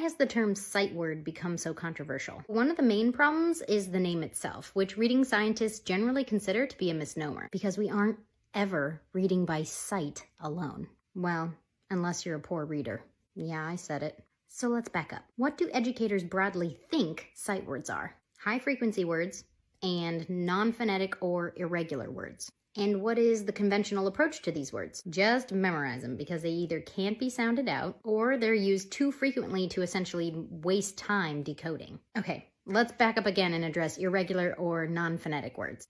has the term sight word become so controversial? One of the main problems is the name itself, which reading scientists generally consider to be a misnomer, because we aren't ever reading by sight alone. Well, unless you're a poor reader. Yeah, I said it. So let's back up. What do educators broadly think sight words are? High-frequency words and non-phonetic or irregular words. And what is the conventional approach to these words? Just memorize them, because they either can't be sounded out or they're used too frequently to essentially waste time decoding. Okay, let's back up again and address irregular or non-phonetic words.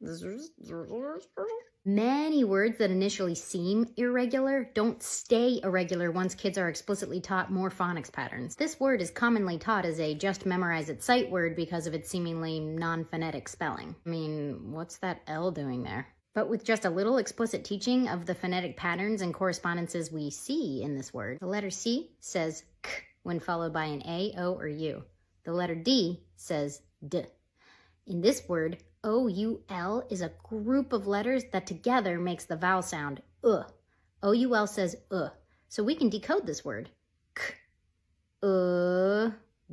Many words that initially seem irregular don't stay irregular once kids are explicitly taught more phonics patterns. This word is commonly taught as a just memorize it sight word because of its seemingly non-phonetic spelling. I mean, what's that L doing there? But with just a little explicit teaching of the phonetic patterns and correspondences we see in this word, the letter C says k when followed by an A, O, or U. The letter D says D. In this word, O-U-L is a group of letters that together makes the vowel sound O-U-L says so we can decode this word. K,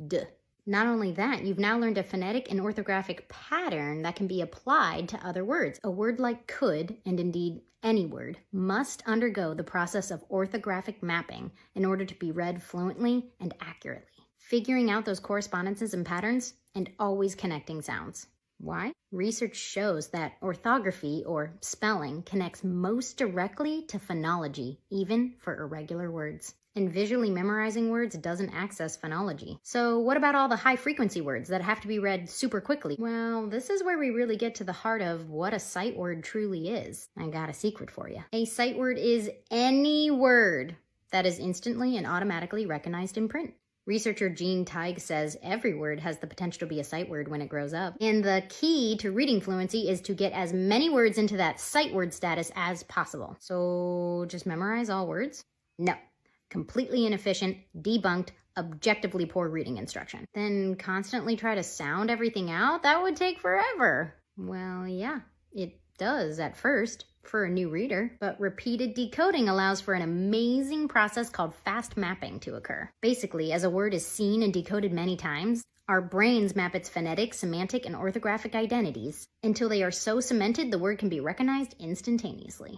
D. Not only that, you've now learned a phonetic and orthographic pattern that can be applied to other words. A word like could, and indeed any word, must undergo the process of orthographic mapping in order to be read fluently and accurately. Figuring out those correspondences and patterns, and always connecting sounds. Why? Research shows that orthography, or spelling, connects most directly to phonology, even for irregular words. And visually memorizing words doesn't access phonology. So what about all the high-frequency words that have to be read super quickly? Well, this is where we really get to the heart of what a sight word truly is. I got a secret for you. A sight word is any word that is instantly and automatically recognized in print. Researcher Jean Teig says every word has the potential to be a sight word when it grows up. And the key to reading fluency is to get as many words into that sight word status as possible. So just memorize all words? No. Completely inefficient, debunked, objectively poor reading instruction. Then constantly try to sound everything out? That would take forever. Well, yeah, it does at first for a new reader, but repeated decoding allows for an amazing process called fast mapping to occur. Basically, as a word is seen and decoded many times, our brains map its phonetic, semantic, and orthographic identities until they are so cemented the word can be recognized instantaneously.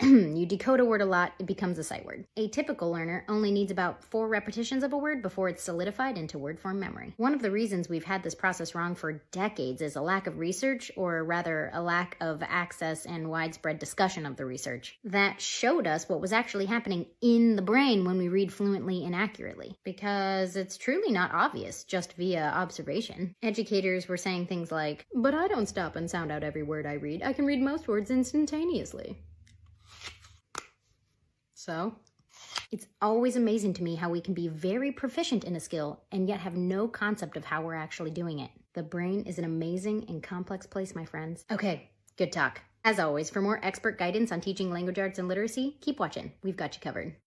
You decode a word a lot, it becomes a sight word. A typical learner only needs about 4 repetitions of a word before it's solidified into word form memory. One of the reasons we've had this process wrong for decades is a lack of research, or rather a lack of access and widespread discussion of the research that showed us what was actually happening in the brain when we read fluently and accurately. Because it's truly not obvious just via observation. Educators were saying things like, "But I don't stop and sound out every word I read. I can read most words instantaneously." So, it's always amazing to me how we can be very proficient in a skill and yet have no concept of how we're actually doing it. The brain is an amazing and complex place, my friends. Okay, good talk. As always, for more expert guidance on teaching language arts and literacy, keep watching. We've got you covered.